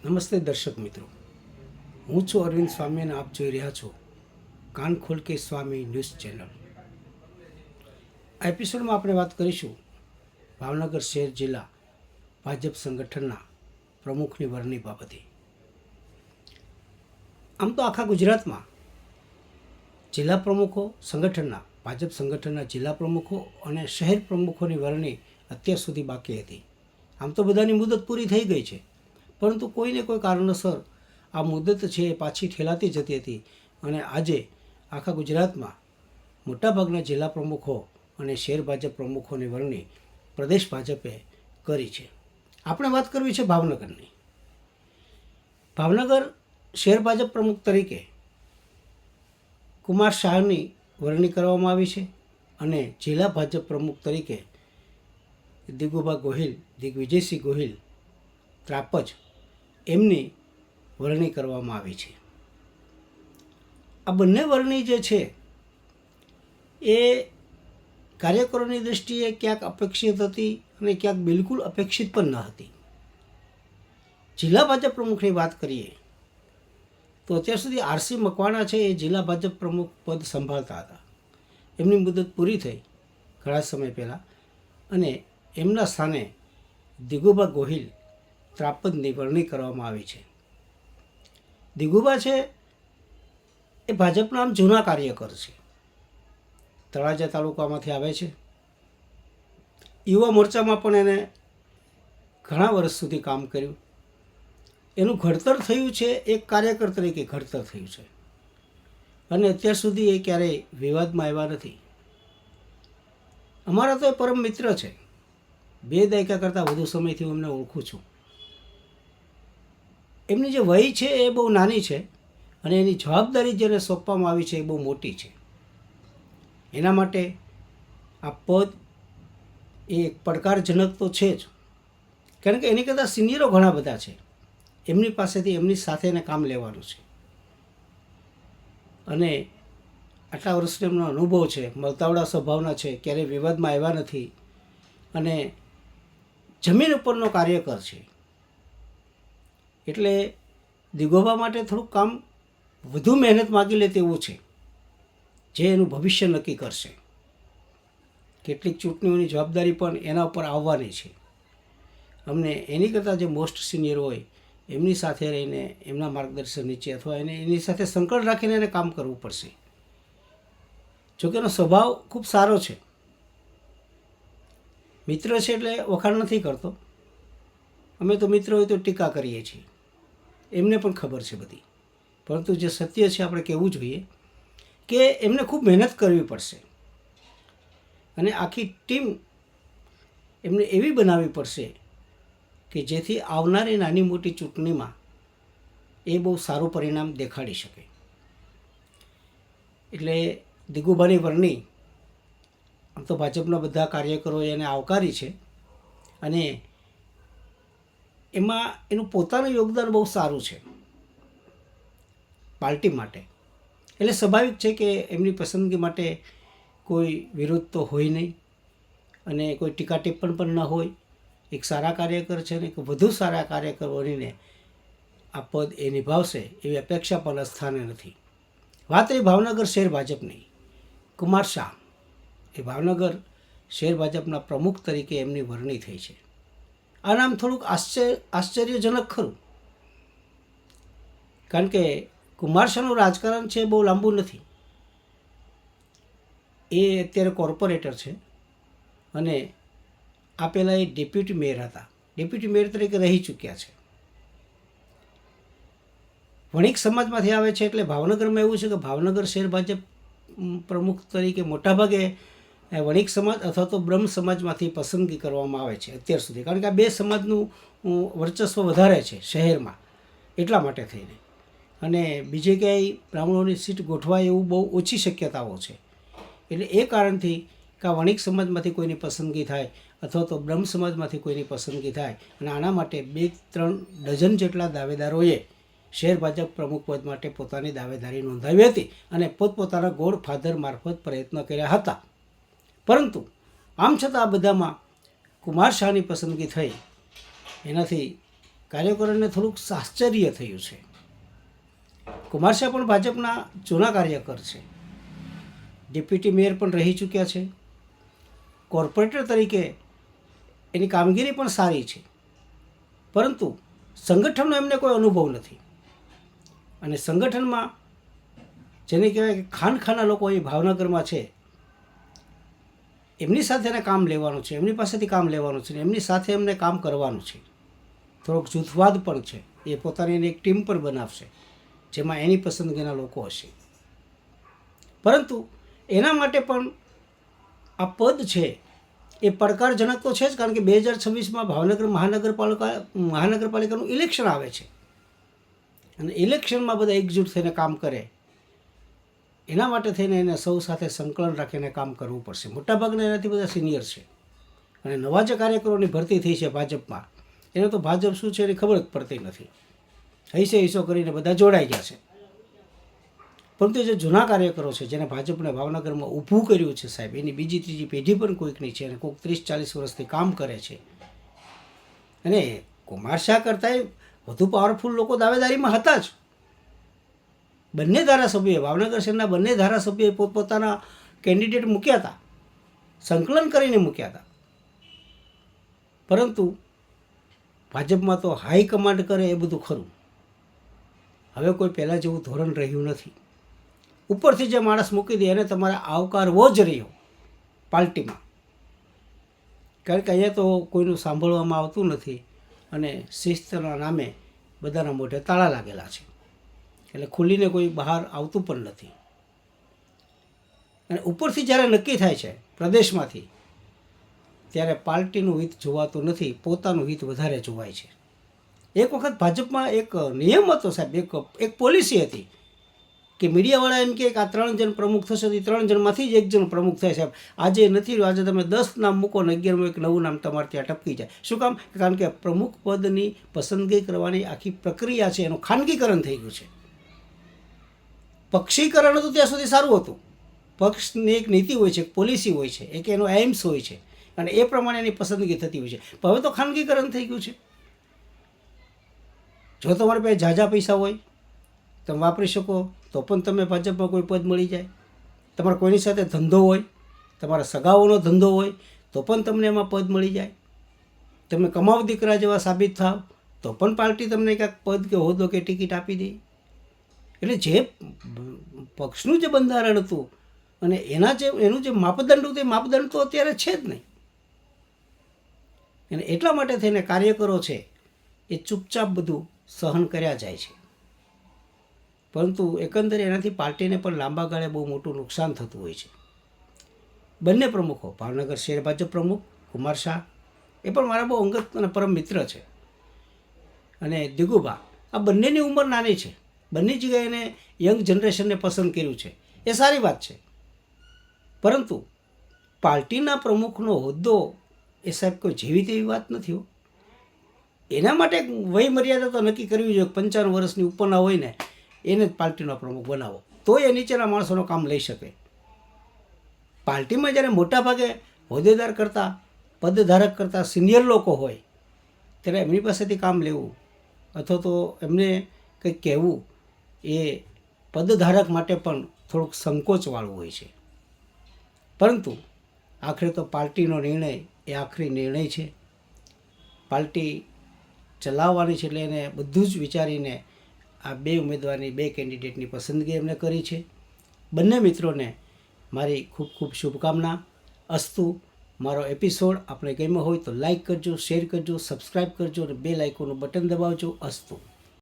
નમસ્તે દર્શક મિત્રો, હું છું અરવિંદ સ્વામી અને આપ જોઈ રહ્યા છો કાન ખોલ કે સ્વામી ન્યૂઝ ચેનલ. આ એપિસોડમાં આપણે વાત કરીશું ભાવનગર શહેર જિલ્લા ભાજપ સંગઠનના પ્રમુખની વરણી બાબતે. આમ તો આખા ગુજરાતમાં જિલ્લા પ્રમુખો સંગઠનના ભાજપ સંગઠનના જિલ્લા પ્રમુખો અને શહેર પ્રમુખોની વરણી અત્યાર સુધી બાકી હતી. આમ તો બધાની મુદત પૂરી થઈ ગઈ છે, પરંતુ કોઈને કોઈ કારણોસર આ મુદત છે એ પાછી ઠેલાતી જતી હતી અને આજે આખા ગુજરાતમાં મોટાભાગના જિલ્લા પ્રમુખો અને શહેર ભાજપ પ્રમુખોની વરણી પ્રદેશ ભાજપે કરી છે. આપણે વાત કરવી છે ભાવનગરની. ભાવનગર શહેર ભાજપ પ્રમુખ તરીકે કુમાર શાહની વરણી કરવામાં આવી છે અને જિલ્લા ભાજપ પ્રમુખ તરીકે દિગુભા ગોહિલ, દિગ્વિજયસિંહ ગોહિલ ત્રાપજ એમની વરણી કરવામાં આવી છે. આ બંને વરણી જે છે એ કાર્યકરોની દૃષ્ટિએ ક્યાંક અપેક્ષિત હતી અને ક્યાંક બિલકુલ અપેક્ષિત પણ ન હતી. જિલ્લા ભાજપ પ્રમુખની વાત કરીએ તો અત્યાર સુધી આરસી મકવાણા છે એ જિલ્લા ભાજપ પ્રમુખ પદ સંભાળતા હતા. એમની મુદત પૂરી થઈ ઘણા સમય પહેલાં અને એમના સ્થાને દિગુભા ગોહિલ ત્રાપદની વરણી કરવામાં આવી છે. દિગુભા છે એ ભાજપના આમ જૂના કાર્યકર છે. તળાજા તાલુકામાંથી આવે છે. યુવા મોરચામાં પણ એને ઘણા વર્ષ સુધી કામ કર્યું. એનું ઘડતર થયું છે એક કાર્યકર તરીકે ઘડતર થયું છે અને અત્યાર સુધી એ ક્યારેય વિવાદમાં આવ્યા નથી. અમારા તો એ પરમ મિત્ર છે. 2 દાયકા કરતાં વધુ સમયથી હું એમને ઓળખું છું. એમની જે વય છે એ બહુ નાની છે અને એની જવાબદારી જેને સોંપવામાં આવી છે એ બહુ મોટી છે. એના માટે આ પદ એ એક પડકારજનક તો છે જ, કારણ કે એની કરતાં સિનિયરો ઘણા બધા છે. એમની પાસેથી એમની સાથે એને કામ લેવાનું છે અને આટલા વર્ષનો એમનો અનુભવ છે, મળતાવડા સ્વભાવના છે, ક્યારેય વિવાદમાં આવ્યા નથી અને જમીન ઉપરનો કાર્યકર છે. એટલે દિગોભા માટે થોડુંક કામ વધુ મહેનત માગી લે તેવું છે, જે એનું ભવિષ્ય નક્કી કરશે. કેટલીક ચૂંટણીઓની જવાબદારી પણ એના ઉપર આવવાની છે. અમને એની કરતાં જે મોસ્ટ સિનિયર હોય એમની સાથે રહીને એમના માર્ગદર્શન નીચે અથવા એની સાથે સંકળ રાખીને એને કામ કરવું પડશે. જોકે એનો સ્વભાવ ખૂબ સારો છે. મિત્ર છે એટલે વખાણ નથી કરતો. અમે તો મિત્ર હોય તો ટીકા કરીએ છીએ, એમને પણ ખબર છે બધી. પરંતુ જે સત્ય છે આપણે કહેવું જોઈએ કે એમને ખૂબ મહેનત કરવી પડશે અને આખી ટીમ એમને એવી બનાવવી પડશે કે જેથી આવનારી નાની મોટી ચૂંટણીમાં એ બહુ સારું પરિણામ દેખાડી શકે. એટલે દિગુભાની વરણી આમ તો ભાજપના બધા કાર્યકરોએ એને આવકારી છે અને એમાં એનું પોતાનું યોગદાન બહુ સારું છે પાર્ટી માટે. એટલે સ્વાભાવિક છે કે એમની પસંદગી માટે કોઈ વિરોધ તો હોય નહીં અને કોઈ ટીકા ટિપ્પણ પણ ન હોય. એક સારા કાર્યકર છે ને એક વધુ સારા કાર્યકર બનીને આ પદ એ નિભાવશે એવી અપેક્ષા પણ સ્થાને નથી. વાત એ ભાવનગર શહેર ભાજપની. કુમાર શાહ એ ભાવનગર શહેર ભાજપના પ્રમુખ તરીકે એમની વરણી થઈ છે. આ નામ થોડુંક આશ્ચર્યજનક ખરું, કારણ કે કુમાર શાહનું રાજકારણ છે બહુ લાંબુ નથી. એ અત્યારે કોર્પોરેટર છે અને આ પહેલાં એ ડેપ્યુટી મેયર હતા. ડેપ્યુટી મેયર તરીકે રહી ચૂક્યા છે. વણિક સમાજમાંથી આવે છે એટલે ભાવનગરમાં એવું છે કે ભાવનગર શહેર ભાજપ પ્રમુખ તરીકે મોટાભાગે વણિક સમાજ અથવા તો બ્રહ્મ સમાજમાંથી પસંદગી કરવામાં આવે છે અત્યાર સુધી, કારણ કે આ 2 સમાજનું વર્ચસ્વ વધારે છે શહેરમાં એટલા માટે થઈને. અને બીજે ક્યાંય બ્રાહ્મણોની સીટ ગોઠવાય એવું બહુ ઓછી શક્યતાઓ છે. એટલે એ કારણથી કે વણિક સમાજમાંથી કોઈની પસંદગી થાય અથવા તો બ્રહ્મ સમાજમાંથી કોઈની પસંદગી થાય અને આના માટે 2-3 ડઝન જેટલા દાવેદારોએ શહેર ભાજપ પ્રમુખ પદ માટે પોતાની દાવેદારી નોંધાવી હતી અને પોતપોતાના ગોડ ફાધર મારફત પ્રયત્ન કર્યા હતા. પરંતુ આમ છતાં આ બધામાં કુમાર શાહની પસંદગી થઈ એનાથી કાર્યકરોને થોડુંક આશ્ચર્ય થયું છે. કુમારશા પણ ભાજપના જૂના કાર્યકર છે, ડેપ્યુટી મેયર પણ રહી ચૂક્યા છે, કોર્પોરેટર તરીકે એની કામગીરી પણ સારી છે, પરંતુ સંગઠનનો એમને કોઈ અનુભવ નથી. અને સંગઠનમાં જેને કહેવાય કે ખાનખાના લોકો અહીં ભાવનગરમાં છે, એમની સાથે એને કામ લેવાનું છે, એમની પાસેથી કામ લેવાનું છે, એમની સાથે એમને કામ કરવાનું છે. થોડોક જૂથવાદ પણ છે. એ પોતાની એક ટીમ પણ બનાવશે જેમાં એની પસંદગીના લોકો હશે. પરંતુ એના માટે પણ આ પદ છે એ પડકારજનક તો છે જ, કારણ કે 2026માં ભાવનગર મહાનગરપાલિકાનું ઇલેક્શન આવે છે અને ઇલેક્શનમાં બધા એકજૂટ થઈને કામ કરે, એના માટે થઈને એને સૌ સાથે સંકલન રાખીને કામ કરવું પડશે. મોટાભાગના એનાથી બધા સિનિયર છે અને નવા જે કાર્યકરોની ભરતી થઈ છે ભાજપમાં, એને તો ભાજપ શું છે એની ખબર જ પડતી નથી. હૈસો કરીને બધા જોડાઈ ગયા છે. પરંતુ જે જૂના કાર્યકરો છે, જેને ભાજપને ભાવનગરમાં ઊભું કર્યું છે સાહેબ, એની બીજી ત્રીજી પેઢી પણ કોઈકની છે અને કોઈક 30-40 વર્ષથી કામ કરે છે. અને કુમાર શાહ કરતાંય વધુ પાવરફુલ લોકો દાવેદારીમાં હતા જ. બંને ધારાસભ્યોએ, ભાવનગર શહેરના બંને ધારાસભ્યોએ પોતપોતાના કેન્ડિડેટ મૂક્યા હતા, સંકલન કરીને મૂક્યા હતા. પરંતુ ભાજપમાં તો હાઈકમાન્ડ કરે એ બધું ખરું, હવે કોઈ પહેલાં જેવું ધોરણ રહ્યું નથી. ઉપરથી જે માણસ મૂકી દે એને તમારે આવકારવો જ રહ્યો પાર્ટીમાં, કારણ કે અહીંયા તો કોઈનું સાંભળવામાં આવતું નથી અને શિસ્તના નામે બધાના મોઢે તાળા લાગેલા છે, એટલે ખુલીને કોઈ બહાર આવતું પણ નથી. અને ઉપરથી જ્યારે નક્કી થાય છે પ્રદેશમાંથી, ત્યારે પાર્ટીનું હિત જોવાતું નથી, પોતાનું હિત વધારે જોવાય છે. એક વખત ભાજપમાં એક નિયમ હતો સાહેબ, એક પોલિસી હતી કે મીડિયાવાળા એમ કે આ 3 જણ પ્રમુખ થશે, 3 જણમાંથી જ 1 જણ પ્રમુખ થાય સાહેબ. આજે નથી રહ્યું, આજે તમે 10 નામ મૂકો ને 11મું એક નવું નામ તમારે ત્યાં ટપકી જાય. શું કામ? કારણ કે પ્રમુખ પદની પસંદગી કરવાની આખી પ્રક્રિયા છે એનું ખાનગીકરણ થઈ ગયું છે. પક્ષીકરણ હતું ત્યાં સુધી સારું હતું. પક્ષની એક નીતિ હોય છે, એક પોલિસી હોય છે, એક એનો એમ્સ હોય છે અને એ પ્રમાણે એની પસંદગી થતી હોય છે. પણ હવે તો ખાનગીકરણ થઈ ગયું છે. જો તમારી પાસે ઝાઝા પૈસા હોય, તમે વાપરી શકો, તો પણ તમે ભાજપમાં કોઈ પદ મળી જાય. તમારે કોઈની સાથે ધંધો હોય, તમારા સગાઓનો ધંધો હોય, તો પણ તમને એમાં પદ મળી જાય. તમે કમાવ દીકરા જેવા સાબિત થાવ તો પણ પાર્ટી તમને ક્યાંક પદ કે હોદ્દો કે ટિકિટ આપી દે. એટલે જે પક્ષનું જે બંધારણ હતું અને એનું જે માપદંડ હતું, એ માપદંડ તો અત્યારે છે જ નહીં. અને એટલા માટે થઈને કાર્યકરો છે એ ચૂપચાપ બધું સહન કર્યા જાય છે. પરંતુ એકંદરે એનાથી પાર્ટીને પણ લાંબા ગાળે બહુ મોટું નુકસાન થતું હોય છે. બંને પ્રમુખો, ભાવનગર શહેર ભાજપ પ્રમુખ કુમાર શાહ, એ પણ મારા બહુ અંગત અને પરમ મિત્ર છે, અને દિગુભા, આ બંનેની ઉંમર નાની છે. બંને જગ્યાએ એને યંગ જનરેશનને પસંદ કર્યું છે, એ સારી વાત છે. પરંતુ પાર્ટીના પ્રમુખનો હોદ્દો એ સાહેબ કોઈ જેવી તેવી વાત નથી. એના માટે વય મર્યાદા તો નક્કી કરવી જોઈએ. 55 વર્ષની ઉપરના હોય ને એને જ પાર્ટીનો પ્રમુખ બનાવો, તો એ નીચેના માણસોનો કામ લઈ શકે. પાર્ટીમાં જ્યારે મોટાભાગે હોદ્દેદાર કરતાં, પદધારક કરતાં સિનિયર લોકો હોય, ત્યારે એમની પાસેથી કામ લેવું અથવા તો એમને કંઈક કહેવું એ પદધારક માટે પણ થોડુંક સંકોચવાળું હોય છે. પરંતુ આખરે તો પાર્ટીનો નિર્ણય એ આખરી નિર્ણય છે. પાર્ટી ચલાવવાની છે, એટલે એને બધું જ વિચારીને આ 2 ઉમેદવારની, 2 કેન્ડિડેટની પસંદગી એમને કરી છે. બંને મિત્રોને મારી ખૂબ ખૂબ શુભકામના. અસ્તુ. મારો એપિસોડ આપણે ગમ્યો હોય તો લાઈક કરજો, શેર કરજો, સબસ્ક્રાઈબ કરજો અને બેલ આઇકોનનું બટન દબાવજો. અસ્તુ.